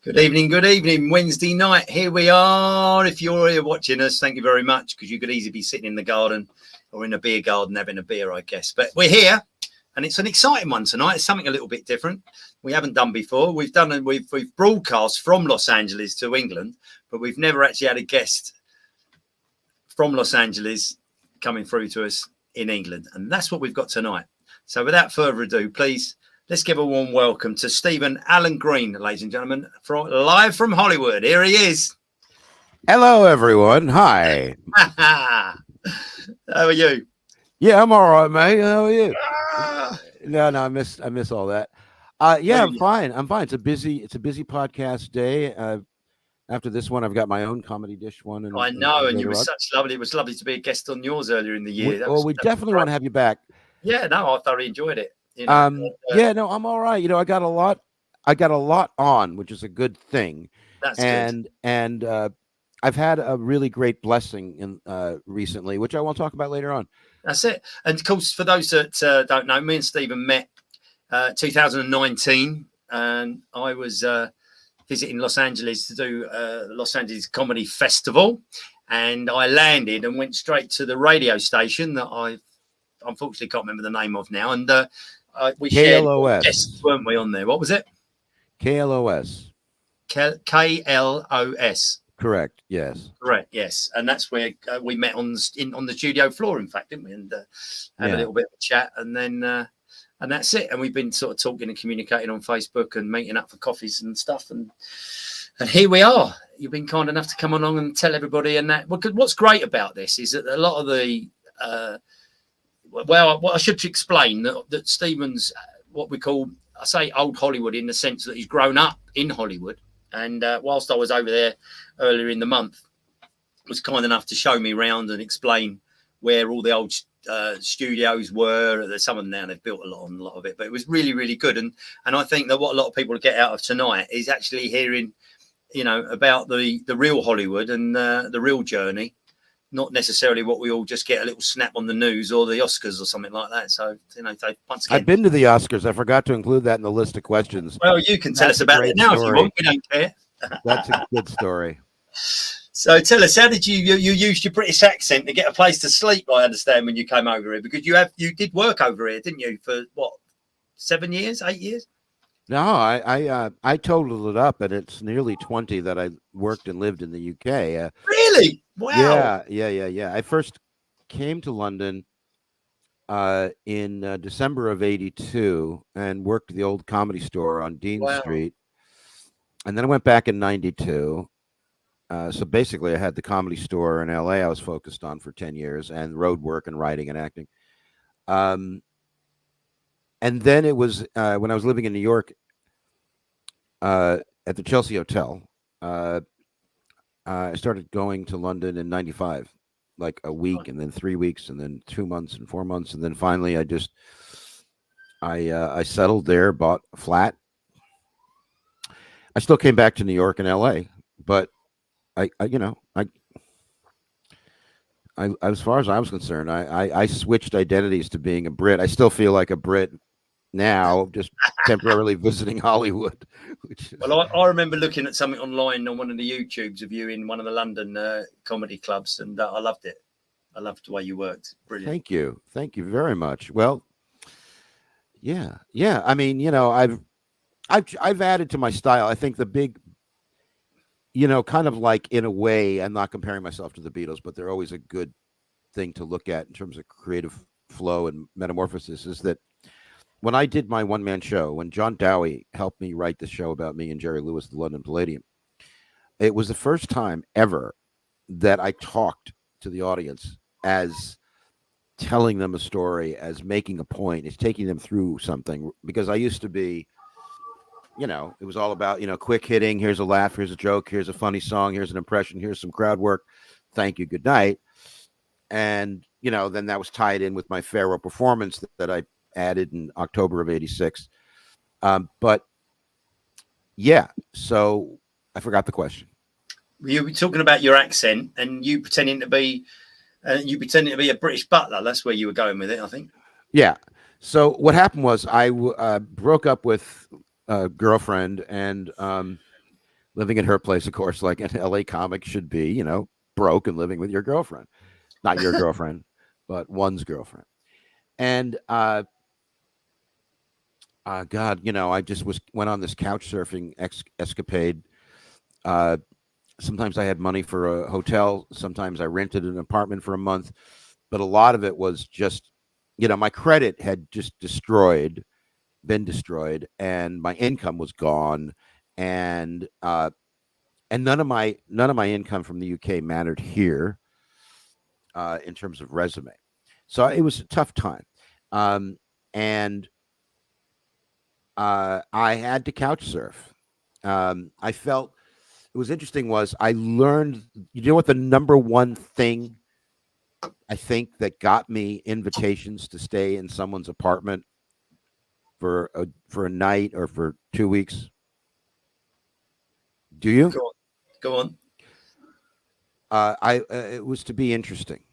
Good evening. Wednesday night, here we are. If you're here watching us, thank you very much, because you could easily be sitting in the garden or in a beer garden having a beer, I guess. But we're here, and it's an exciting one tonight. It's something a little bit different we haven't done before. We've broadcast from Los Angeles to England, but we've never actually had a guest from Los Angeles coming through to us in England, and that's what we've got tonight. So without further ado, please, let's give a warm welcome to Stephen Allen Green, ladies and gentlemen, live from Hollywood. Here he is. Hello, everyone. Hi. How are you? Yeah, I'm all right, mate. How are you? No, I miss all that. Yeah, I'm fine. It's a busy podcast day. After this one, I've got my own comedy dish one. I know, and you were such lovely. It was lovely to be a guest on yours earlier in the year. We definitely want to have you back. Yeah, no, I thoroughly enjoyed it. Yeah, no, I'm all right. I got a lot on, which is a good thing. That's good. And I've had a really great blessing in recently, which I will talk about later on. That's it. And of course, for those that don't know, me and Stephen met 2019, and I was visiting Los Angeles to do Los Angeles Comedy Festival, and I landed and went straight to the radio station that I unfortunately can't remember the name of now, and we KLOS. shared guests, weren't we, on there? What was it? KLOS. KLOS. Correct. Yes. Correct. Yes. And that's where we met on the studio floor, in fact, didn't we? And had a little bit of a chat, and then and that's it. And we've been sort of talking and communicating on Facebook and meeting up for coffees and stuff. And here we are. You've been kind enough to come along and tell everybody. And that what's great about this is that a lot of the well, I should explain that Stephen's what we call, I say old Hollywood, in the sense that he's grown up in Hollywood. And whilst I was over there earlier in the month, was kind enough to show me around and explain where all the old studios were. Some of them now, they've built a lot of it, but it was really, really good. And I think that what a lot of people get out of tonight is actually hearing, about the real Hollywood and the real journey. Not necessarily what we all just get a little snap on the news or the Oscars or something like that. So, once again, I've been to the Oscars. I forgot to include that in the list of questions. Well, you can tell us about it now if you want. We don't care. That's a good story. So tell us, how did you used your British accent to get a place to sleep, I understand, when you came over here? Because you did work over here, didn't you, for what, 7 years, 8 years? No, I totaled it up, and it's nearly 20 that I worked and lived in the UK. Really? Wow. Yeah. I first came to London in December of '82 and worked at the old Comedy Store on Dean Street. And then I went back in '92. So basically, I had the Comedy Store in LA I was focused on for 10 years, and road work and writing and acting. And then it was when I was living in New York at the Chelsea Hotel. I started going to London in '95, like a week, and then 3 weeks, and then 2 months, and 4 months, and then finally I settled there, bought a flat. I still came back to New York and LA, but I as far as I was concerned, I switched identities to being a Brit. I still feel like a Brit now, just temporarily visiting Hollywood. Well, I remember looking at something online on one of the YouTubes of you in one of the London comedy clubs, and I loved it. I loved the way you worked. Brilliant. Thank you very much. Well, yeah. I mean, I've added to my style. I think the big, kind of like, in a way, I'm not comparing myself to the Beatles, but they're always a good thing to look at in terms of creative flow and metamorphosis, is that when I did my one-man show, when John Doughty helped me write the show about me and Jerry Lewis, the London Palladium, it was the first time ever that I talked to the audience as telling them a story, as making a point, as taking them through something. Because I used to be, it was all about, quick hitting. Here's a laugh. Here's a joke. Here's a funny song. Here's an impression. Here's some crowd work. Thank you. Good night. And, then that was tied in with my Pharaoh performance that I added in October of '86. But yeah, so I forgot the question. You were talking about your accent and you pretending to be a British butler. That's where you were going with it, I think. Yeah. So what happened was I broke up with a girlfriend, and living at her place, of course, like an LA comic should be, you know, broke and living with your girlfriend, not your girlfriend, but one's girlfriend. And God, you know, I just went on this couch surfing escapade. Sometimes I had money for a hotel. Sometimes I rented an apartment for a month. But a lot of it was just, you know, my credit had just been destroyed, and my income was gone, and none of my income from the UK mattered here in terms of resume. So it was a tough time, and I had to couch surf. I felt it was interesting was I learned, you know what the number one thing I think that got me invitations to stay in someone's apartment for a night or for 2 weeks? Do you? Go on. It was to be interesting.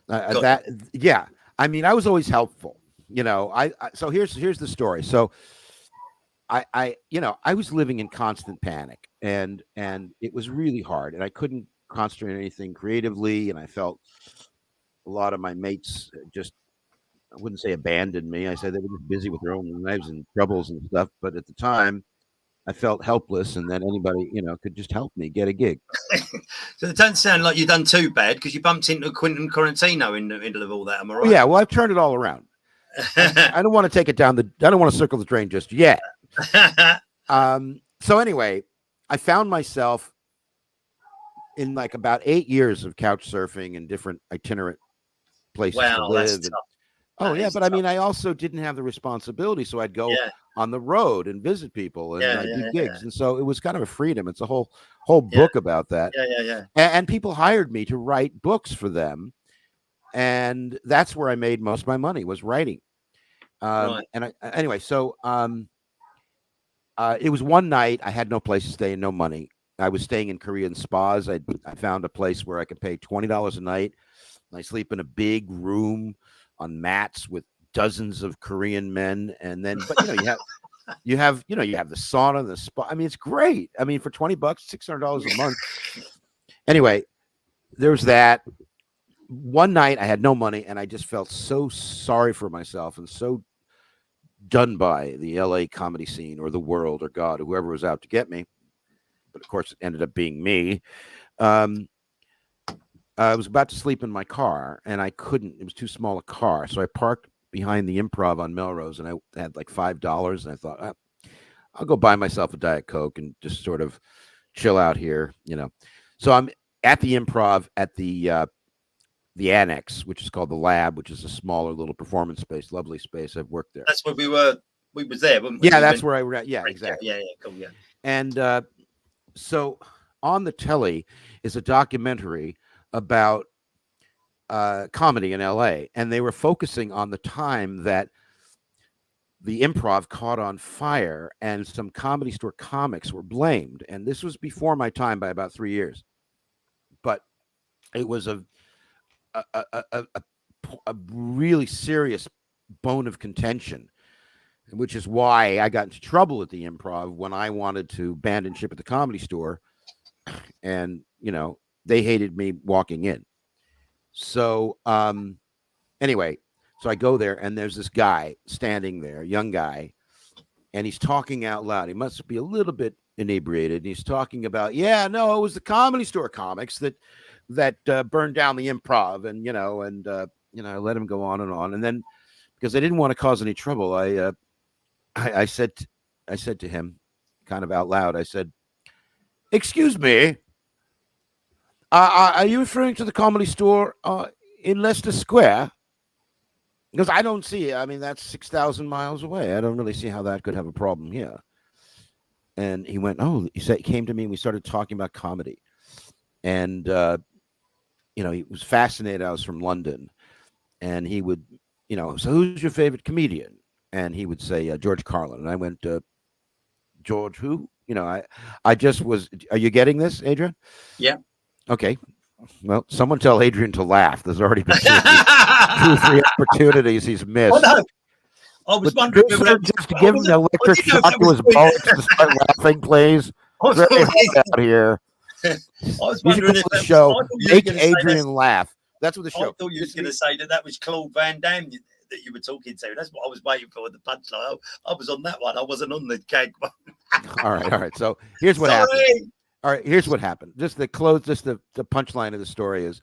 Yeah. I mean, I was always helpful. You know, so here's the story. So I you know, I was living in constant panic, and it was really hard, and I couldn't concentrate on anything creatively, and I felt a lot of my mates just, I wouldn't say abandoned me. I said they were just busy with their own lives and troubles and stuff. But at the time, I felt helpless, and that anybody, you know, could just help me get a gig. So it doesn't sound like you've done too bad, because you bumped into Quentin Quarantino in the middle of all that. Am I right? Yeah, well, I've turned it all around. I don't want to take it down I don't want to circle the drain just yet. So anyway, I found myself in like about 8 years of couch surfing and different itinerant places to live. But I mean, I also didn't have the responsibility, so I'd go on the road and visit people, and I do gigs, and so it was kind of a freedom. It's a whole book about that. And people hired me to write books for them, and that's where I made most of my money, was writing. And anyway, so it was one night. I had no place to stay and no money. I was staying in Korean spas. I found a place where I could pay $20 a night. I sleep in a big room on mats with dozens of Korean men, and then, but you have the sauna, the spa. I mean, it's great. I mean, for $20, $600 a month. Anyway, there was that. One night I had no money, and I just felt so sorry for myself and so done by the LA comedy scene or the world or God or whoever was out to get me. But of course, it ended up being me. I was about to sleep in my car, and I couldn't. It was too small a car, so I parked behind the Improv on Melrose, and I had like $5, and I thought, I'll go buy myself a Diet Coke and just sort of chill out here, you know. So I'm at the Improv at the Annex, which is called the Lab, which is a smaller little performance space, lovely space. I've worked there. That's where we was there, weren't we? Yeah, that's where I was. Yeah, exactly. Yeah, cool, yeah. And so on the telly is a documentary about comedy in LA, and they were focusing on the time that the Improv caught on fire and some Comedy Store comics were blamed. And this was before my time by about 3 years, but it was a really serious bone of contention, which is why I got into trouble at the Improv when I wanted to abandon ship at the Comedy Store, and you know, they hated me walking in. So anyway, so I go there, and there's this guy standing there, young guy, and he's talking out loud. He must be a little bit inebriated, and he's talking about, it was the Comedy Store comics that burned down the Improv, and I let him go on, and then because I didn't want to cause any trouble, I said to him, kind of out loud, I said, "Excuse me, are you referring to the Comedy Store in Leicester Square? Because I don't see it. I mean, that's 6,000 miles away. I don't really see how that could have a problem here." And he went, he came to me, and we started talking about comedy. And, he was fascinated. I was from London, and he would, so who's your favorite comedian? And he would say, George Carlin. And I went, George who? I just was, are you getting this, Adrian? Yeah. Okay. Well, someone tell Adrian to laugh. There's already been 2 or 3 opportunities he's missed. Well, no. I was wondering just to give him an electric shock to his bones to start laughing, please. I Very thought, hot out here. I was You should wondering call if the that was, I show thought you were "Make going to say that's. Adrian Laugh." That's what the I show. thought you was going to say that was Claude Van Damme that you were talking to. That's what I was waiting for, the punchline. I was on that one. I wasn't on the gag one. All right. So here's what happened. All right, here's what happened. Just the punchline of the story is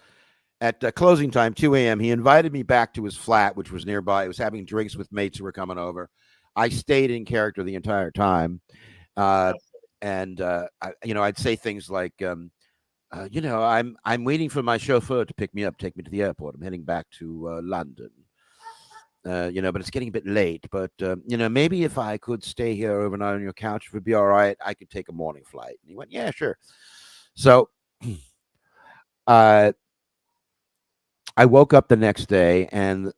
at closing time, 2 a.m., he invited me back to his flat, which was nearby. He was having drinks with mates who were coming over. I stayed in character the entire time. And I'd say things like, I'm waiting for my chauffeur to pick me up, take me to the airport. I'm heading back to London. But it's getting a bit late. But maybe if I could stay here overnight on your couch, it would be all right. I could take a morning flight. And he went, yeah, sure. So, I woke up the next day and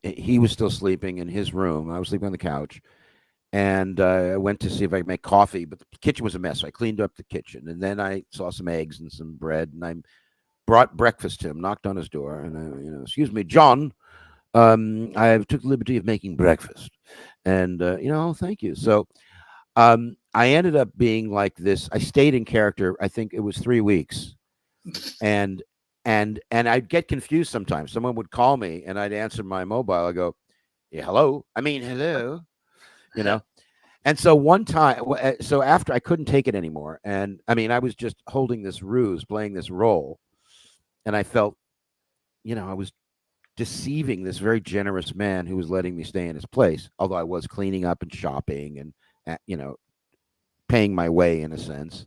he was still sleeping in his room. I was sleeping on the couch, and I went to see if I could make coffee, but the kitchen was a mess. So I cleaned up the kitchen, and then I saw some eggs and some bread, and I brought breakfast to him. Knocked on his door, and excuse me, John. I took the liberty of making breakfast, and thank you. So I ended up being like this. I stayed in character. I think it was 3 weeks, and I'd get confused sometimes. Someone would call me, and I'd answer my mobile. I go, "Yeah, hello. I mean, hello." And so one time, so after I couldn't take it anymore, and I mean, I was just holding this ruse, playing this role, and I felt, I was deceiving this very generous man who was letting me stay in his place, although I was cleaning up and shopping and paying my way in a sense.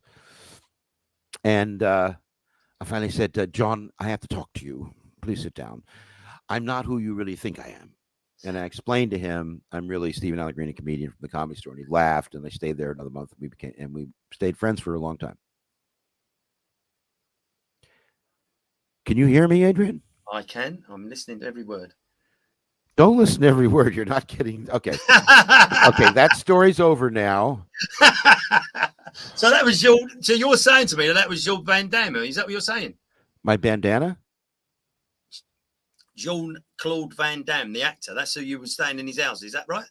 And I finally said, John, I have to talk to you. Please sit down. I'm not who you really think I am. And I explained to him I'm really Stephen Allegrini, comedian from the Comedy Store, and he laughed. And I stayed there another month. We stayed friends for a long time. Can you hear me, Adrian? I can. I'm listening to every word. Don't listen to every word. You're not getting. Okay. Okay. That story's over now. So that was your. So you're saying to me that was your bandana? Is that what you're saying? My bandana? Jean-Claude Van Damme, the actor. That's who you were staying in his house. Is that right?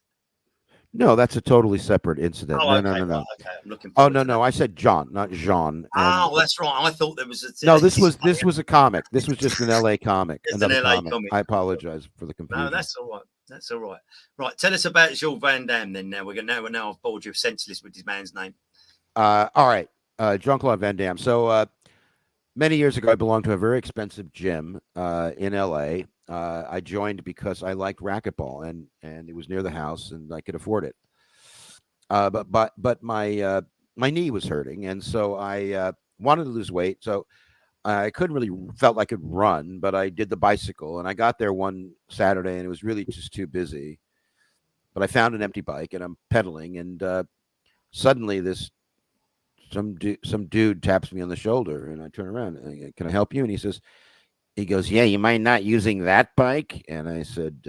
No, that's a totally separate incident. Oh, no. Right, okay, I'm looking. Oh no, I said John, not Jean. Oh, that's right. I thought there was a. No, this was a comic. This was just an LA comic. Just an LA comic. I apologize for the confusion. No, that's all right. That's all right. Right, tell us about Jean Van Damme then. Now now I've bored you senseless with his man's name. All right, Jean-Claude Van Damme. So many years ago, I belonged to a very expensive gym in LA. I joined because I liked racquetball, and it was near the house, and I could afford it. But my knee was hurting, and so I wanted to lose weight. So I couldn't really felt I could run, but I did the bicycle, and I got there one Saturday, and it was really just too busy. But I found an empty bike, and I'm pedaling, and suddenly some dude taps me on the shoulder, and I turn around. And, can I help you? And he goes, yeah, you mind not using that bike? And I said,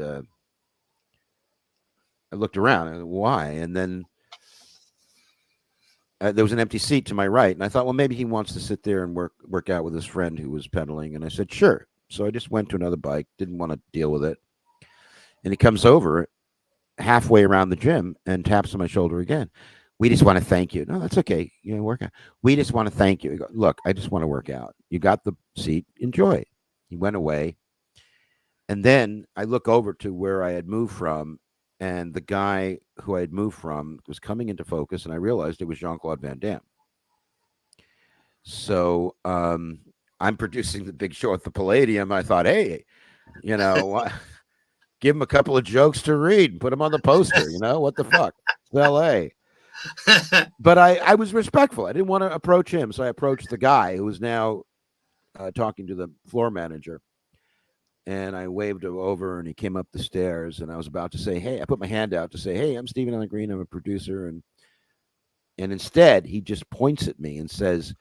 I looked around, and why? And then there was an empty seat to my right, and I thought, well, maybe he wants to sit there and work out with his friend who was pedaling. And I said, sure. So I just went to another bike, didn't want to deal with it. And he comes over halfway around the gym and taps on my shoulder again. We just want to thank you. No, that's okay. Work out. We just want to thank you. Look, I just want to work out. You got the seat. Enjoy. He went away. And then I look over to where I had moved from, and the guy who I had moved from was coming into focus, and I realized it was Jean-Claude Van Damme. So I'm producing The Big Show at the Palladium. I thought, hey, give him a couple of jokes to read and put him on the poster. What the fuck? It's L.A. But I was respectful. I didn't want to approach him, so I approached the guy who was now talking to the floor manager. And I waved him over, and he came up the stairs, and I was about to say, hey, I put my hand out to say, hey, I'm Stephen Allegrini. I'm a producer. And instead, he just points at me and says,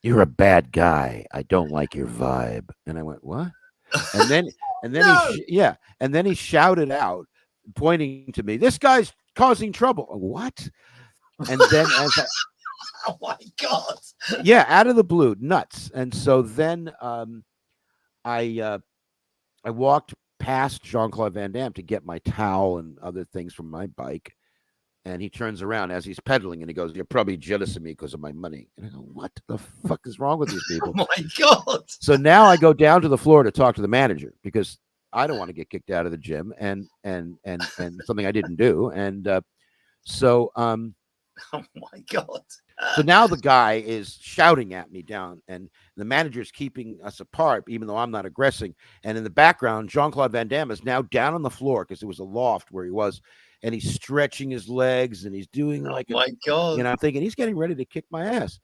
you're a bad guy. I don't like your vibe. And I went, what? And then no! And then he shouted out, pointing to me, this guy's causing trouble. What? And then oh my God. Yeah, out of the blue, nuts. And so then I walked past Jean-Claude Van Damme to get my towel and other things from my bike. And he turns around as he's pedaling and he goes, "You're probably jealous of me because of my money." And I go, "What the fuck is wrong with these people?" Oh my God. So now I go down to the floor to talk to the manager because I don't want to get kicked out of the gym and something I didn't do. And so Oh my God. so now the guy is shouting at me down, and the manager's keeping us apart, even though I'm not aggressing. And in the background, Jean-Claude Van Damme is now down on the floor because it was a loft where he was, and he's stretching his legs and he's doing Oh like my God. I'm thinking he's getting ready to kick my ass.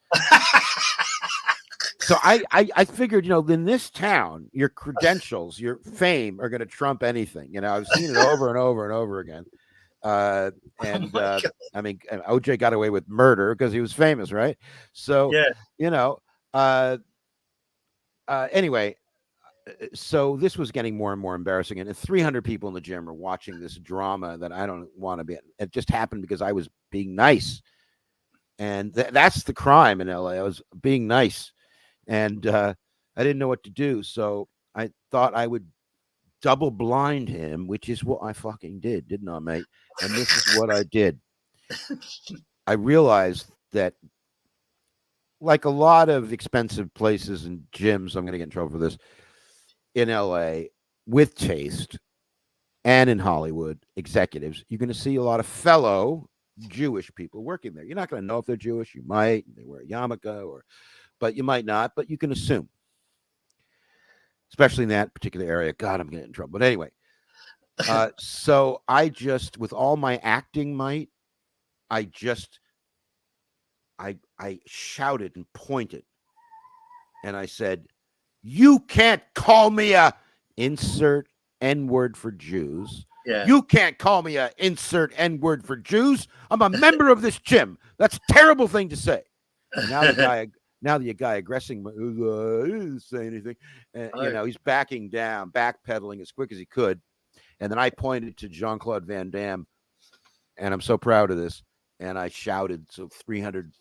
So I figured, in this town, your credentials, your fame are going to trump anything. I've seen it over and over and over again. I mean, OJ got away with murder because he was famous, right? So, yeah. Anyway, so this was getting more and more embarrassing, and 300 people in the gym are watching this drama that I don't want to be in. It just happened because I was being nice, and that's the crime in LA. I was being nice, and I didn't know what to do, so I thought I would double blind him, which is what I fucking did, didn't I, mate? And this is what I did. I realized that, like a lot of expensive places and gyms, I'm going to get in trouble for this, in LA with taste and in Hollywood executives, you're going to see a lot of fellow Jewish people working there. You're not going to know if they're Jewish. You might. They wear a yarmulke, but you might not. But you can assume, especially in that particular area. God, I'm getting in trouble. But anyway, so I just, with all my acting might, I shouted and pointed, and I said, "You can't call me a insert N-word for Jews. Yeah. You can't call me a insert N-word for Jews. I'm a member of this gym. That's a terrible thing to say." And now the guy aggressing, he didn't say anything. He's backing down, backpedaling as quick as he could. And then I pointed to Jean-Claude Van Damme, and I'm so proud of this. And I shouted so 300,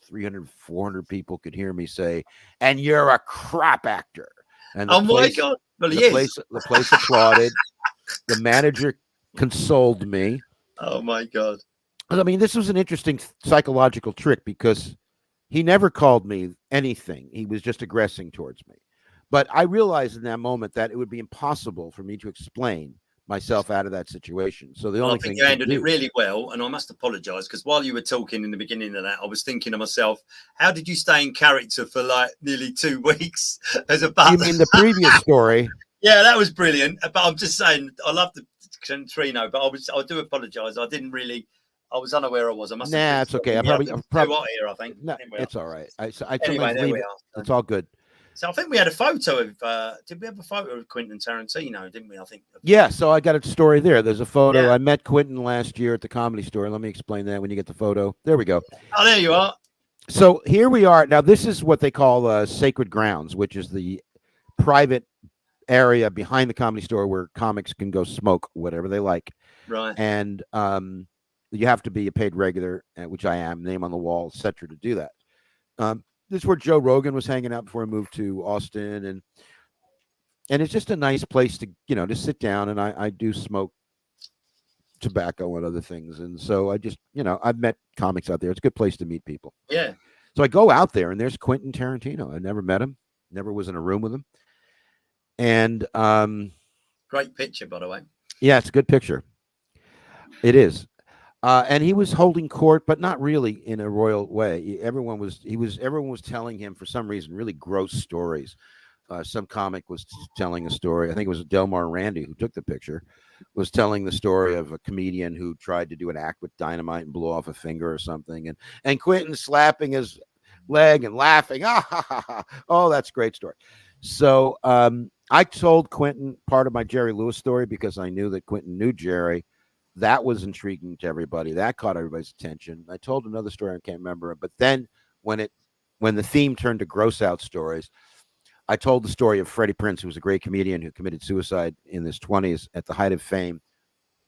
400 people could hear me say, "And you're a crap actor." And my God. Well, the place applauded. The manager consoled me. Oh my God. I mean, this was an interesting psychological trick because he never called me anything. He was just aggressing towards me. But I realized in that moment that it would be impossible for me to explain myself out of that situation. So the only thing you handled it really well, and I must apologize because while you were talking in the beginning of that, I was thinking to myself, how did you stay in character for like nearly 2 weeks as a butler? You mean the previous story? Yeah, that was brilliant. But I'm just saying, I love the Trino, but I do apologize. I didn't really. I was unaware I was. I must. Nah, it's okay. I'm probably here. I think. No, it's all right. I anyway, there we are. It's all good. So I think we had a photo of. Did we have a photo of Quentin Tarantino? Didn't we? I think. Yeah. So I got a story there. There's a photo. Yeah. I met Quentin last year at the Comedy Store. Let me explain that when you get the photo. There we go. Oh, there you are. So here we are. Now this is what they call sacred grounds, which is the private area behind the Comedy Store where comics can go smoke whatever they like. Right. And you have to be a paid regular, which I am, name on the wall, etc. to do that. This is where Joe Rogan was hanging out before he moved to Austin, and it's just a nice place to to sit down. And I do smoke tobacco and other things, and so I just I've met comics out there. It's a good place to meet people. Yeah. So I go out there, and there's Quentin Tarantino. I never met him, never was in a room with him, and great picture, by the way. Yeah, it's a good picture. It is. And he was holding court, but not really in a royal way. Everyone was telling him for some reason really gross stories. Some comic was telling a story. I think it was Delmar Randy who took the picture, was telling the story of a comedian who tried to do an act with dynamite and blew off a finger or something. And Quentin slapping his leg and laughing. Oh, that's a great story. So I told Quentin part of my Jerry Lewis story because I knew that Quentin knew Jerry. That was intriguing to everybody. That caught everybody's attention. I told another story, I can't remember. But then when the theme turned to gross out stories, I told the story of Freddie Prinze, who was a great comedian who committed suicide in his 20s at the height of fame,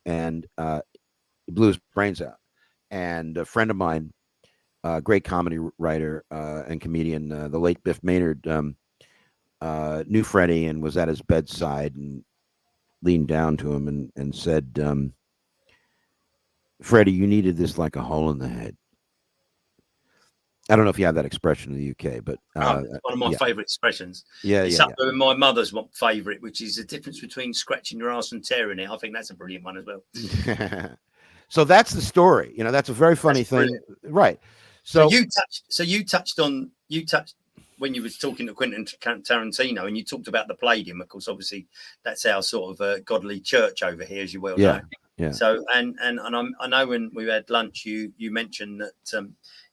and he blew his brains out. And a friend of mine, great comedy writer and comedian, the late Biff Maynard, knew Freddie and was at his bedside and leaned down to him and said, Freddie, you needed this like a hole in the head. I don't know if you have that expression in the UK, but it's one of my favourite expressions. Yeah, it's up with my mother's favourite, which is the difference between scratching your ass and tearing it. I think that's a brilliant one as well. So that's the story. That's a very funny thing, right? So you touched when you was talking to Quentin Tarantino, and you talked about the Palladium. Of course, obviously, that's our sort of godly church over here, as you well know. Yeah. So I know when we had lunch, you mentioned that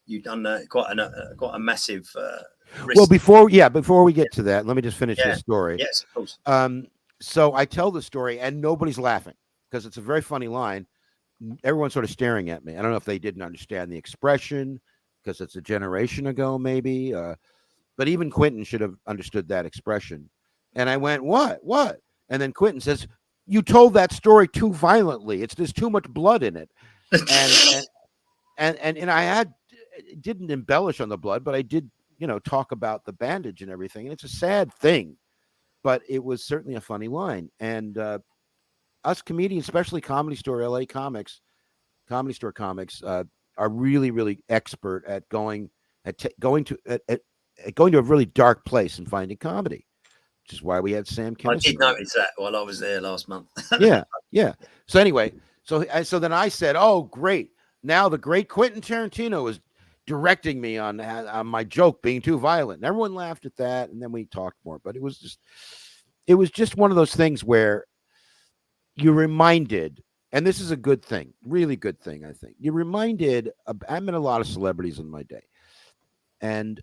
you've done quite a massive risk. Well, before we get to that, let me just finish this story. Yes, of course. So I tell the story, and nobody's laughing because it's a very funny line. Everyone's sort of staring at me. I don't know if they didn't understand the expression because it's a generation ago, maybe. But even Quentin should have understood that expression. And I went, what? And then Quentin says, you told that story too violently. There's too much blood in it. And I didn't embellish on the blood, but I did, talk about the bandage and everything. And it's a sad thing, but it was certainly a funny line. And us comedians, especially Comedy Store LA comics, Comedy Store comics, are really, really expert at going to a really dark place and finding comedy, which is why we had Sam Kinison. I did notice that while I was there last month. Yeah. So anyway, so then I said, "Oh, great! Now the great Quentin Tarantino is directing me on my joke being too violent." And everyone laughed at that, and then we talked more. But it was just one of those things where you're reminded, and this is a good thing, really good thing, I think. You're reminded. I met a lot of celebrities in my day, and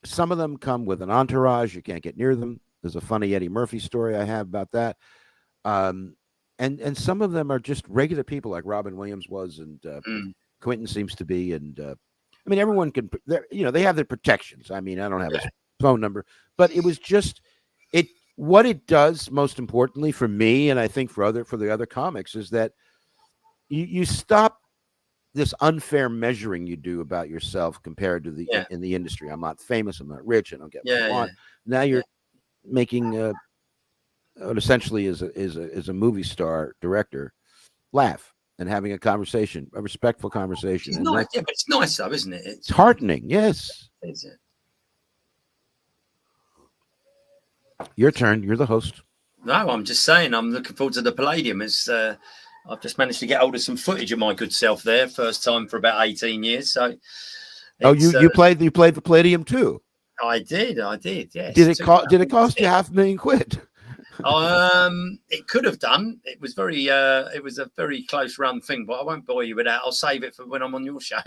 some of them come with an entourage. You can't get near them. There's a funny Eddie Murphy story I have about that. And some of them are just regular people like Robin Williams was, and Quentin seems to be. And I mean, everyone can, they have their protections. I mean, I don't have his phone number, but it was just what it does most importantly for me, and I think for the other comics, is that you stop this unfair measuring you do about yourself compared to in the industry. I'm not famous. I'm not rich. I don't get what I want. Now you're making what essentially is a movie star director laugh and having a conversation, a respectful conversation. It's nice, but it's nice though, isn't it? It's heartening. Yes. Is it? Your turn. You're the host. No, I'm just saying. I'm looking forward to the Palladium. I've just managed to get hold of some footage of my good self there, first time for about 18 years. So, you played the Palladium too. I did. Yes. Did it cost you $500,000? It could have done. It was it was a very close run thing, but I won't bore you with that. I'll save it for when I'm on your show.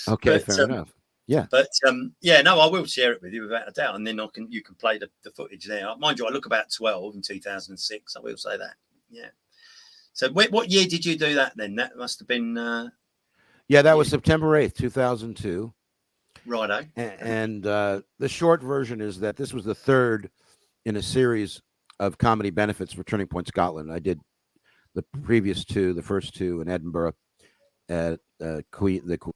Okay, fair enough. Yeah, but no, I will share it with you without a doubt, and then you can play the footage there. Mind you, I look about 12 in 2006. I will say that. Yeah. So what year did you do that then? That must have been. That was September 8th, 2002. Righto. And the short version is that this was the third in a series of comedy benefits for Turning Point Scotland. I did the first two in Edinburgh at the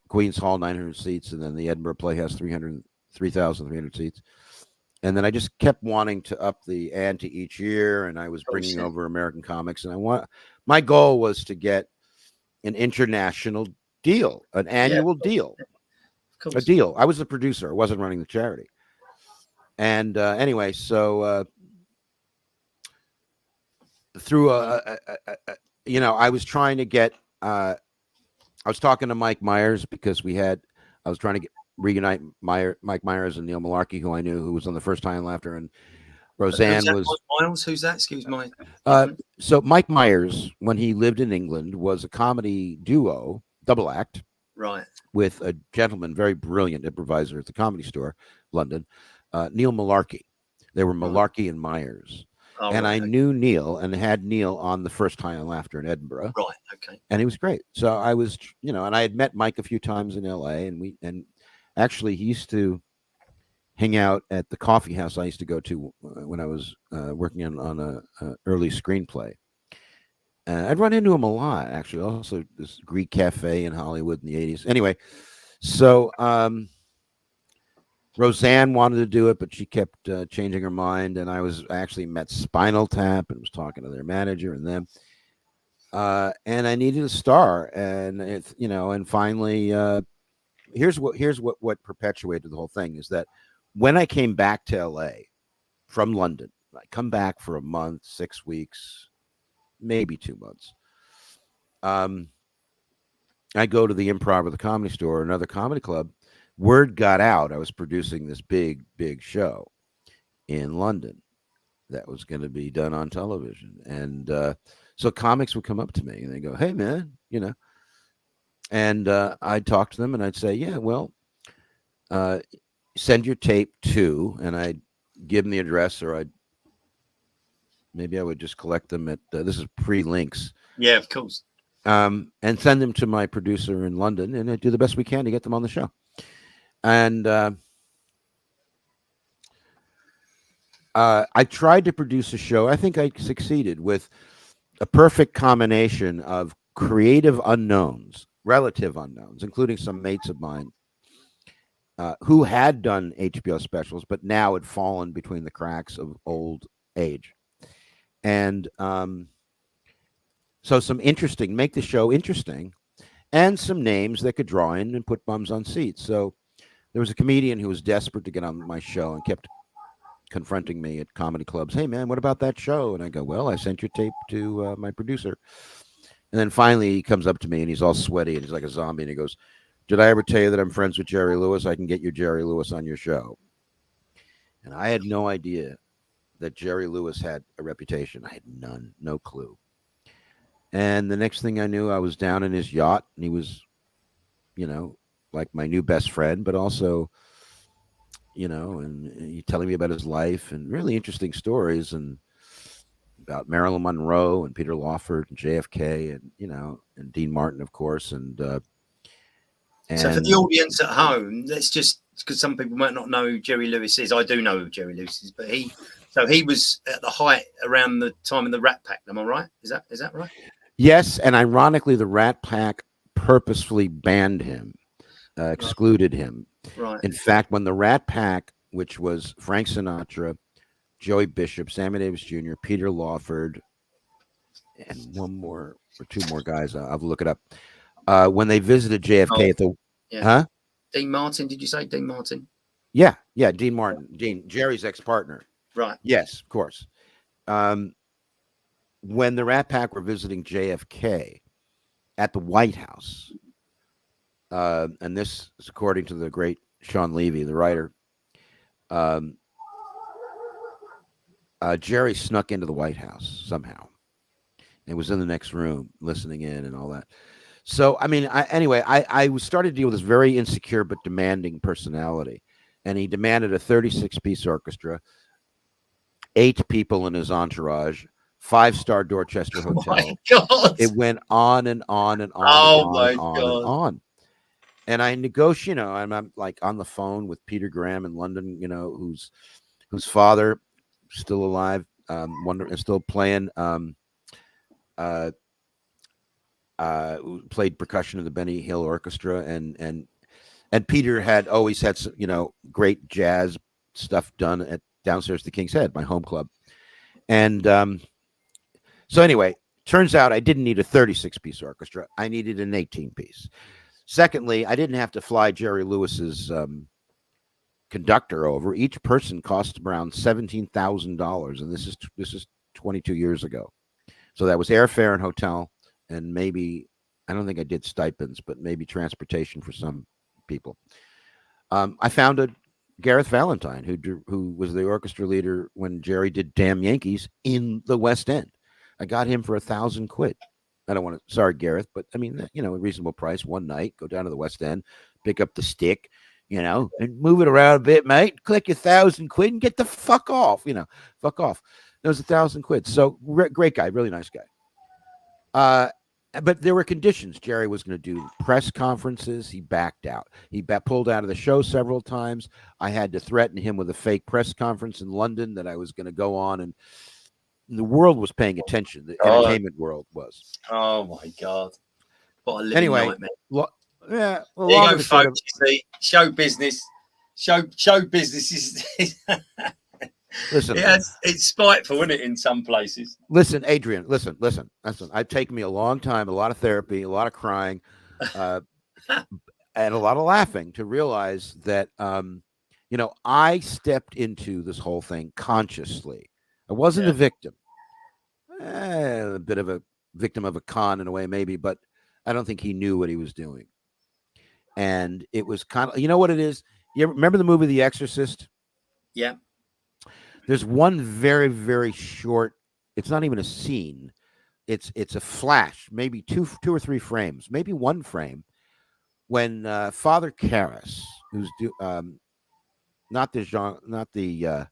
Queen's Hall, 900 seats, and then the Edinburgh Playhouse, 3,300 seats. And then I just kept wanting to up the ante each year, and I was bringing over American comics. And my goal was to get an international deal, an annual deal, a deal. I was the producer; I wasn't running the charity. And anyway, so through I was trying to get. I was talking to Mike Myers because I was trying to reunite Mike Myers and Neil Malarkey, who I knew, who was on the First Time Laughter, and Roseanne was. Miles? Who's that? Excuse me. So Mike Myers, when he lived in England, was a comedy duo, double act, right, with a gentleman, very brilliant improviser at the Comedy Store, London, Neil Malarkey. They were Malarkey and Myers. Oh, and I knew Neil and had Neil on the First Time Laughter in Edinburgh. Right. Okay. And he was great. So I was, and I had met Mike a few times in LA, and actually he used to hang out at the coffee house I used to go to when I was working on a early screenplay. I'd run into him a lot, actually. Also, this Greek cafe in Hollywood in the 80s. Anyway, so Roseanne wanted to do it, but she kept changing her mind. And I actually met Spinal Tap and was talking to their manager and them. and I needed a star, and it's and finally, here's what perpetuated the whole thing is that when I came back to L.A. from London, I come back for a month, 6 weeks, maybe 2 months. I go to the Improv or the Comedy Store, another comedy club. Word got out I was producing this big show in London that was going to be done on television, and so comics would come up to me and they go, "Hey, man," and I'd talk to them and I'd say, "Yeah, well, send your tape to," and I'd give them the address, or maybe I would just collect them at this is pre-links. Yeah, of course. And send them to my producer in London, and I'd do the best we can to get them on the show. And I tried to produce a show. I think I succeeded with a perfect combination of creative unknowns, relative unknowns, including some mates of mine who had done HBO specials, but now had fallen between the cracks of old age. And so make the show interesting, and some names that could draw in and put bums on seats. So there was a comedian who was desperate to get on my show and kept confronting me at comedy clubs. "Hey, man, what about that show?" And I go, "Well, I sent your tape to my producer." And then finally he comes up to me and he's all sweaty and he's like a zombie. And he goes, "Did I ever tell you that I'm friends with Jerry Lewis? I can get you Jerry Lewis on your show." And I had no idea that Jerry Lewis had a reputation. I had no clue. And the next thing I knew, I was down in his yacht, and he was, like my new best friend, but also, and he telling me about his life and really interesting stories, and about Marilyn Monroe and Peter Lawford and JFK, and and Dean Martin, of course, and so for the audience at home, let's just, because some people might not know who Jerry Lewis is. I do know who Jerry Lewis is, but he was at the height around the time of the Rat Pack. Am I right? Is that right? Yes, and ironically, the Rat Pack purposefully banned him, excluded him. Right. In fact, when the Rat Pack, which was Frank Sinatra, Joey Bishop, Sammy Davis Jr., Peter Lawford, and one more or two more guys, I'll look it up. When they visited JFK at the, Dean Martin, did you say Dean Martin? Yeah, Dean Martin, Jerry's ex-partner. Right. Yes, of course. When the Rat Pack were visiting JFK at the White House, and this is according to the great Sean Levy, the writer, Jerry snuck into the White House somehow and was in the next room listening in and all that. So, I mean, I started to deal with this very insecure but demanding personality, and he demanded a 36-piece orchestra, 8 people in his entourage, 5-star Dorchester hotel. Oh my God. It went on and on and on. Oh and my on God. and on. And I negotiate, I'm like on the phone with Peter Graham in London, whose father still alive, and still playing, played percussion in the Benny Hill Orchestra, and Peter had always had some, great jazz stuff done at downstairs at the King's Head, my home club. And so anyway, turns out I didn't need a 36-piece orchestra. I needed an 18-piece. Secondly, I didn't have to fly Jerry Lewis's conductor over. Each person cost around $17,000, and this is 22 years ago. So that was airfare and hotel, and maybe, I don't think I did stipends, but maybe transportation for some people. I found Gareth Valentine, who was the orchestra leader when Jerry did Damn Yankees in the West End. I got him for $1,000. I don't want to, sorry, Gareth, but I mean, a reasonable price. One night, go down to the West End, pick up the stick, and move it around a bit, mate. Click your $1,000 and get the fuck off. Fuck off. It was $1,000. So great guy, really nice guy. But there were conditions. Jerry was going to do press conferences. He backed out. He pulled out of the show several times. I had to threaten him with a fake press conference in London that I was going to go on, and the world was paying attention. The entertainment world was. Oh my God! What a living nightmare. Well, there you go, folks. You see, show business is Listen, It's spiteful, isn't it, in some places? listen, Adrian, listen. I've taken me a long time, a lot of therapy, a lot of crying, uh, and a lot of laughing to realize that, I stepped into this whole thing consciously. I wasn't Yeah. a victim, a bit of a victim of a con in a way, maybe, but I don't think he knew what he was doing. And it was kind of, you know what it is? You remember the movie The Exorcist? Yeah. There's one very, very short, it's not even a scene. It's a flash, maybe two or three frames, maybe one frame, when Father Karras, who's not the Jean, not the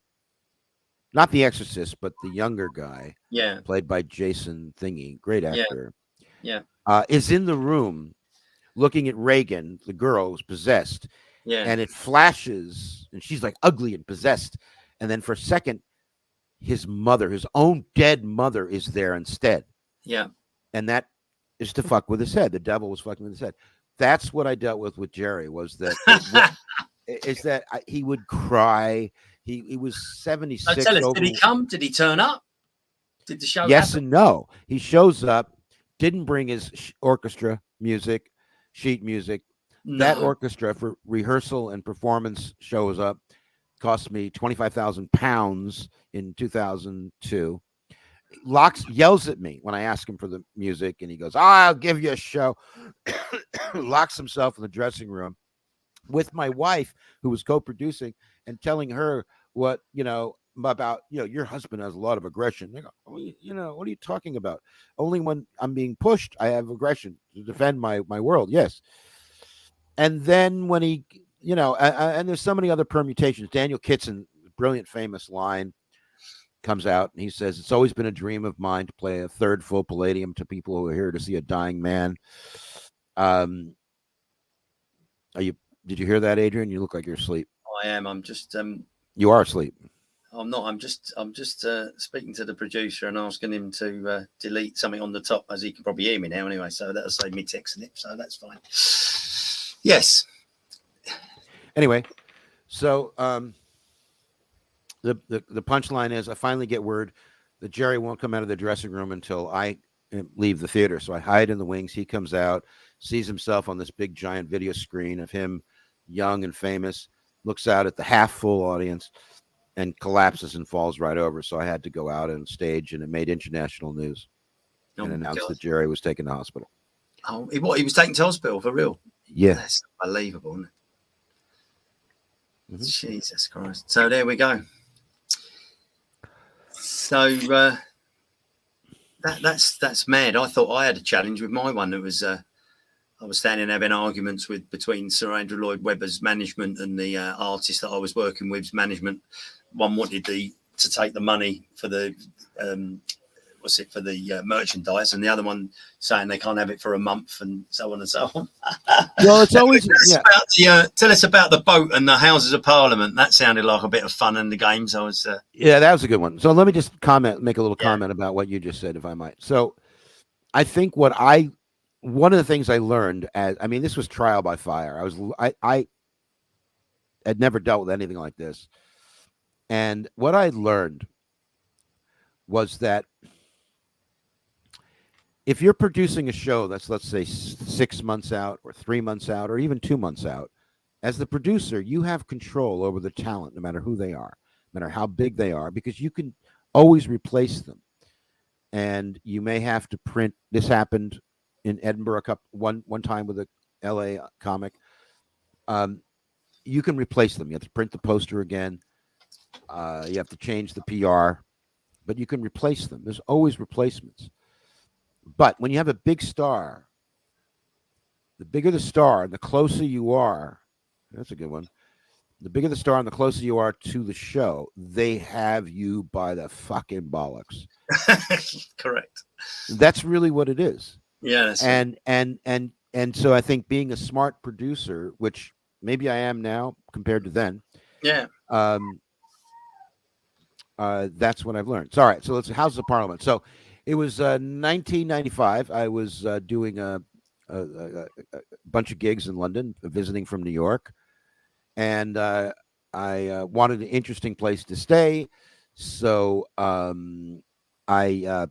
Exorcist, but the younger guy, Yeah. played by Jason Thingy, great Yeah. actor, Yeah. is in the room looking at Reagan, the girl who's possessed, Yeah. and it flashes, and she's like ugly and possessed, and then for a second, his mother, his own dead mother, is there instead. Yeah. And that is to fuck with his head. The devil was fucking with his head. That's what I dealt with Jerry. Was that he would cry. He was 76. Tell us, did he come? Did he turn up? Did the show? Yes happen? and no. He shows up. Didn't bring his orchestra music, sheet music. No. That orchestra for rehearsal and performance shows up. Cost me £25,000 in 2002. Yells at me when I ask him for the music, and he goes, "I'll give you a show." Locks himself in the dressing room with my wife, who was co-producing, and telling her what about your husband has a lot of aggression. They go, what are you talking about? Only when I'm being pushed, I have aggression to defend my world. Yes. And then when he, and there's so many other permutations. Daniel Kitson, brilliant, famous line, comes out and he says, "It's always been a dream of mine to play a third full Palladium to people who are here to see a dying man." Did you hear that, Adrian? You look like you're asleep. I am. I'm just. You are asleep. I'm not. I'm just speaking to the producer and asking him to delete something on the top, as he can probably hear me now anyway. So that'll save me texting it. So that's fine. Yes. Anyway, so the punchline is, I finally get word that Jerry won't come out of the dressing room until I leave the theater. So I hide in the wings. He comes out, sees himself on this big giant video screen of him, young and famous, looks out at the half full audience and collapses and falls right over. So I had to go out on stage, and it made international news and announced that Jerry was taken to hospital. Oh, he was taken to hospital for real? Yeah. That's unbelievable, isn't it? Mm-hmm. Jesus Christ. So there we go. So that's mad. I thought I had a challenge with my one. It was I was standing having arguments between Sir Andrew Lloyd Webber's management and the artist that I was working with's management. One wanted to take the money for the merchandise, and the other one saying they can't have it for a month, and so on and so on. Well, it's always tell us about the boat and the Houses of Parliament. That sounded like a bit of fun in the games. I was that was a good one. So let me just make a little comment about what you just said, if I might. So I think one of the things I learned this was trial by fire. I had never dealt with anything like this, and what I learned was that if you're producing a show that's, let's say, 6 months out or 3 months out or even 2 months out, as the producer, you have control over the talent, no matter who they are, no matter how big they are, because you can always replace them. And you may have to print. This happened in Edinburgh one time with a LA comic. You can replace them. You have to print the poster again. You have to change the PR, but you can replace them. There's always replacements. But when you have a big star, the bigger the star and the closer you are, that's a good one. The bigger the star and the closer you are to the show, they have you by the fucking bollocks. Correct. That's really what it is. Yeah. And so I think being a smart producer, which maybe I am now compared to then. Yeah. That's what I've learned. So, all right. So let's House of Parliament. So it was 1995. I was doing a bunch of gigs in London, visiting from New York, and I wanted an interesting place to stay, so I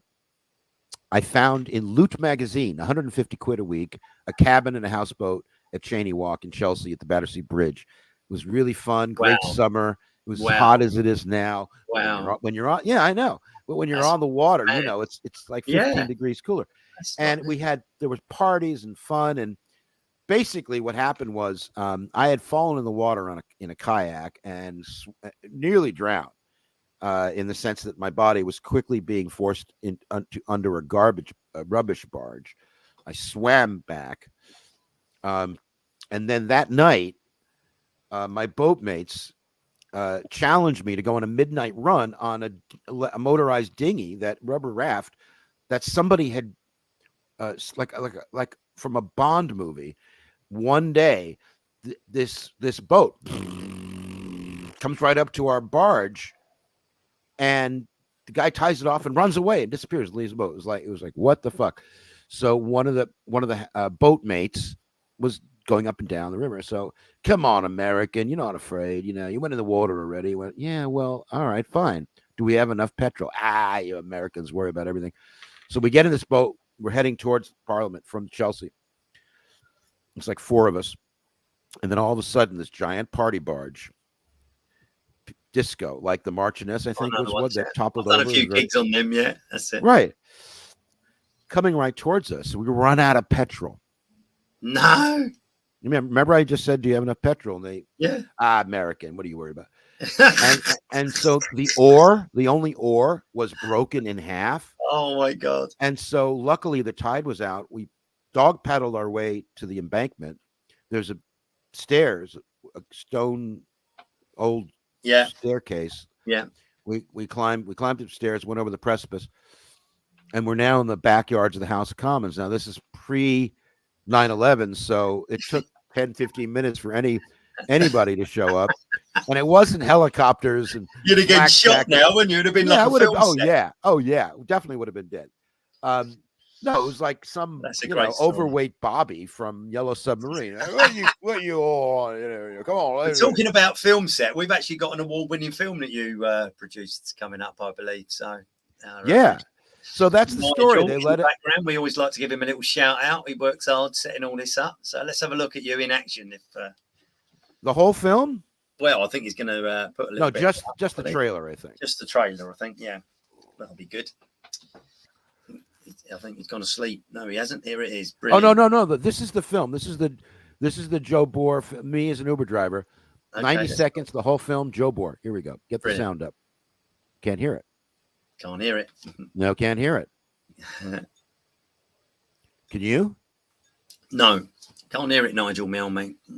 found in Loot magazine, 150 quid a week, a cabin and a houseboat at Cheney Walk in Chelsea at the Battersea Bridge. It was really fun, great Wow. summer. It was as Wow. hot as it is now. Wow. When you're on, yeah, I know. But when you're That's on the water, mad. you know, it's like 15 Yeah. degrees cooler. That's And not- there was parties and fun. And basically what happened was I had fallen in the water in a kayak and nearly drowned. In the sense that my body was quickly being forced under a rubbish barge. I swam back. And then that night, my boatmates challenged me to go on a midnight run on a motorized dinghy, that rubber raft that somebody had, like from a Bond movie. One day, this boat comes right up to our barge, and the guy ties it off and runs away and disappears, leaves the boat. It was like what the fuck. So one of the boatmates was going up and down the river. So, come on, American, you're not afraid. You went in the water already. He went, yeah, well, all right, fine. Do we have enough petrol? You Americans worry about everything. So we get in this boat. We're heading towards Parliament from Chelsea. It's like 4 of us. And then all of a sudden, this giant party barge, disco, like the Marchioness, I think, was what that toppled over. I've done a few gigs on them, yeah. That's it. Right. Coming right towards us. We run out of petrol. No. Remember I just said, do you have enough petrol? And they, yeah, American, what are you worried about? and so the only oar was broken in half. Oh my God. And so luckily the tide was out. We dog paddled our way to the embankment. There's a stone old staircase. Yeah. We climbed upstairs, went over the precipice, and we're now in the backyards of the House of Commons. Now this is pre 9/11, so it took 10-15 minutes for anybody to show up, and it wasn't helicopters and you'd have been shot now, wouldn't you? Would have been like a film set. Definitely would have been dead. No, it was like some overweight Bobby from Yellow Submarine. what you all on? Come on. Talking about film set, we've actually got an award-winning film that you produced coming up, I believe. So yeah. So that's the story. They let it. Background. We always like to give him a little shout out. He works hard setting all this up. So let's have a look at you in action. If the whole film. Well, I think he's going to put a little. No, just the trailer. I think just the trailer. I think that'll be good. I think he's gone to sleep. No, he hasn't. Here it is. Brilliant. Oh no! This is the film. This is the Joe Bohr. Me as an Uber driver. Okay, 90 seconds. The whole film. Joe Bohr. Here we go. Get the sound up. Can't hear it. Can't hear it. No, can't hear it. Can you? No, can't hear it, Nigel Mill, mate. I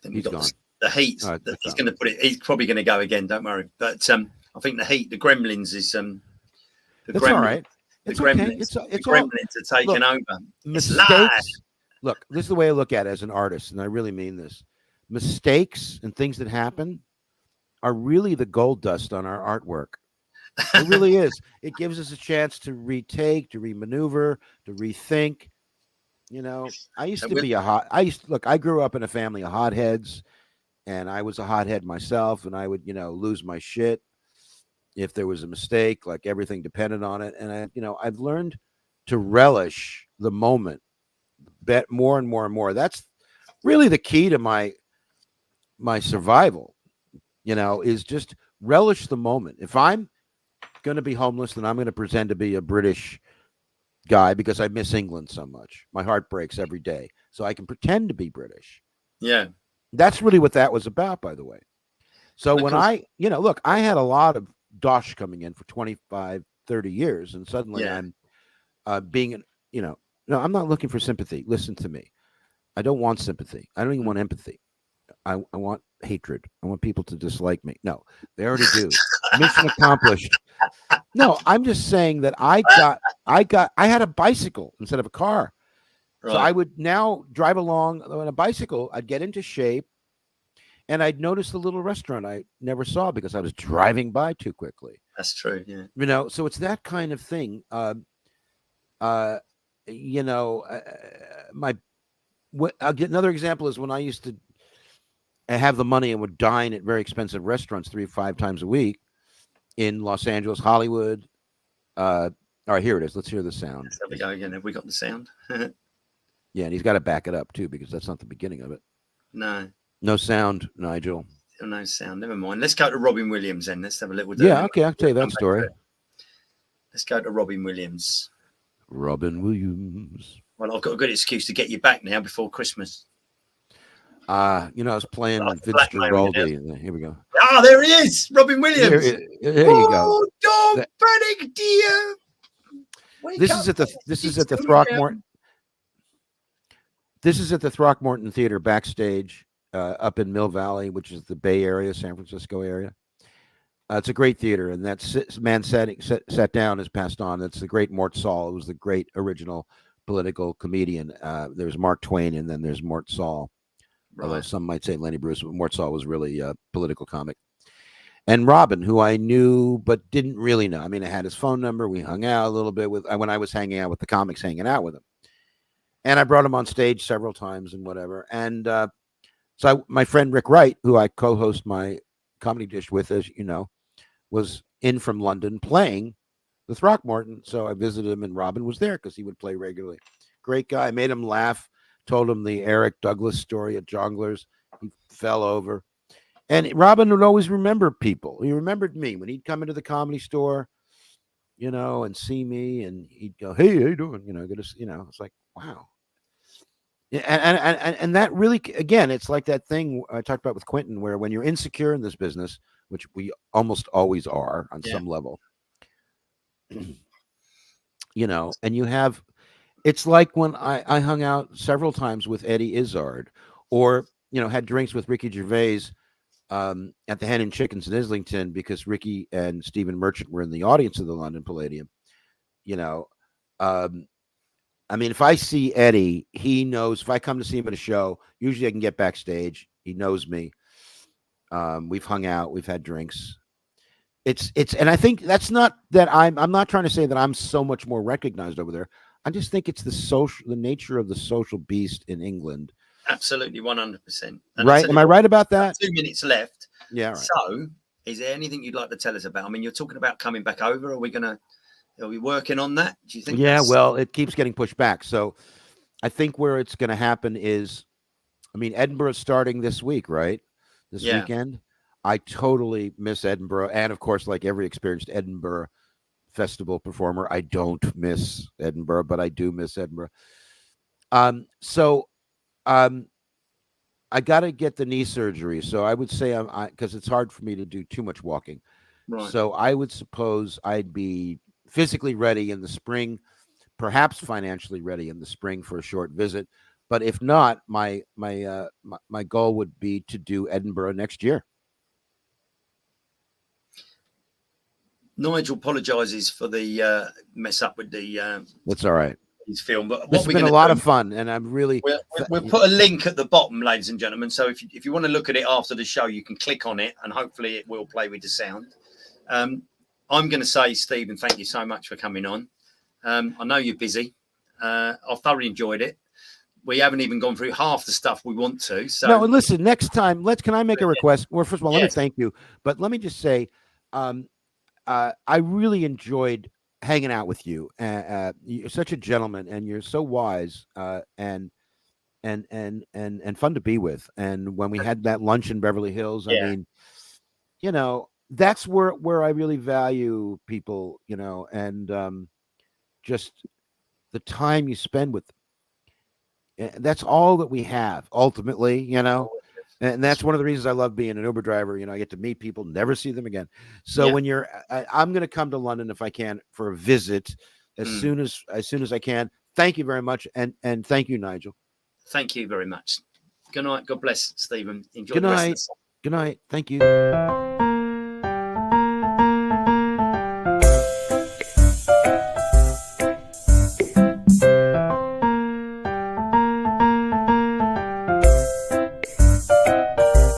think we've got the heat. Oh, he's going to put it. He's probably going to go again. Don't worry. But I think the heat, the Gremlins is. That's all right. The Gremlins. Okay. It's Gremlins are taking over. Mistakes. Look, this is the way I look at it as an artist, and I really mean this. Mistakes and things that happen are really the gold dust on our artwork. It really is. It gives us a chance to retake, to remaneuver, to rethink. I used to be I grew up in a family of hotheads, and I was a hothead myself, and I would, lose my shit if there was a mistake, like everything depended on it. And I've learned to relish the moment more and more and more. That's really the key to my survival. Is just relish the moment. If I'm going to be homeless, then I'm going to pretend to be a British guy because I miss England so much. My heart breaks every day. So I can pretend to be British. Yeah. That's really what that was about, by the way. So when I had a lot of dosh coming in for 25, 30 years, and suddenly I'm being, no, I'm not looking for sympathy. Listen to me. I don't want sympathy. I don't even want empathy. I want hatred. I want people to dislike me. No, they already do. Mission accomplished. No, I'm just saying that I had a bicycle instead of a car. Right. So I would now drive along on a bicycle. I'd get into shape, and I'd notice the little restaurant I never saw because I was driving by too quickly. That's true. Yeah. So it's that kind of thing. I'll get another example is when I used to have the money and would dine at very expensive restaurants 3 or 5 times a week in Los Angeles, Hollywood. All right, here it is. Let's hear the sound. There we go again. Have we got the sound? Yeah, and he's got to back it up too because that's not the beginning of it. No. No sound, Nigel. Still no sound. Never mind. Let's go to Robin Williams then. Let's have a little. Yeah, okay, I'll tell you that story. Let's go to Robin Williams. Robin Williams. Well, I've got a good excuse to get you back now before Christmas. I was playing fixture Doughty. Here we go. Ah, there he is, Robin Williams. There you go. Oh, don't panic, dear. This is at the Throckmorton. This is at the Throckmorton Theater backstage up in Mill Valley, which is the Bay Area, San Francisco area. It's a great theater, and that man sat down has passed on. That's the great Mort Saul. It was the great original political comedian. There's Mark Twain, and then there's Mort Saul. Right. Although some might say Lenny Bruce, but Mort Saul was really a political comic. And Robin, who I knew but didn't really know. I mean, I had his phone number. We hung out a little bit when I was hanging out with the comics, hanging out with him. And I brought him on stage several times and whatever. And my friend Rick Wright, who I co-host my Comedy Dish with, as you know, was in from London playing the Throckmorton. So I visited him, and Robin was there because he would play regularly. Great guy. I made him laugh. Told him the Eric Douglas story at Jongleurs. He fell over. And Robin would always remember people. He remembered me when he'd come into the Comedy Store, and see me, and he'd go, "Hey, how you doing?" It's like, wow. And that really, again, it's like that thing I talked about with Quentin, where when you're insecure in this business, which we almost always are on some level, and you have. It's like when I hung out several times with Eddie Izzard, or had drinks with Ricky Gervais at the Hen and Chickens in Islington because Ricky and Stephen Merchant were in the audience of the London Palladium. I mean, if I see Eddie, he knows. If I come to see him at a show, usually I can get backstage. He knows me. We've hung out. We've had drinks. And I think that's not that I'm not trying to say that I'm so much more recognized over there. I just think it's the nature of the social beast in England. Absolutely, 100%. Right? Am I right about that? 2 minutes left. Yeah. Right. So, is there anything you'd like to tell us about? I mean, you're talking about coming back over. Are we working on that? Do you think? Yeah. Well, it keeps getting pushed back. So, I think where it's going to happen is, Edinburgh's starting this week, right? This weekend. I totally miss Edinburgh, and of course, like every experienced Edinburgh Festival performer, I don't miss Edinburgh, but I do miss Edinburgh. I got to get the knee surgery, so I would say because it's hard for me to do too much walking. Right. So I would suppose I'd be physically ready in the spring, perhaps financially ready in the spring for a short visit. But if not, my goal would be to do Edinburgh next year. Nigel apologizes for the mess up with the. That's all right. His film, but it's been a lot of fun, and I'm really. We'll put a link at the bottom, ladies and gentlemen. So if you want to look at it after the show, you can click on it, and hopefully it will play with the sound. I'm going to say, Stephen, thank you so much for coming on. I know you're busy. I've thoroughly enjoyed it. We haven't even gone through half the stuff we want to. So no, and listen, next time, can I make a request? Well, first of all, let me thank you, but let me just say. I really enjoyed hanging out with you. You're such a gentleman, and you're so wise, and fun to be with. And when we had that lunch in Beverly Hills, I mean, that's where I really value people, and just the time you spend with them. That's all that we have ultimately, And that's one of the reasons I love being an Uber driver. I get to meet people, never see them again. So when I'm going to come to London if I can for a visit as soon as I can. Thank you very much, and thank you, Nigel. Thank you very much. Good night. God bless, Stephen. Enjoy. Good night. Good night. Thank you.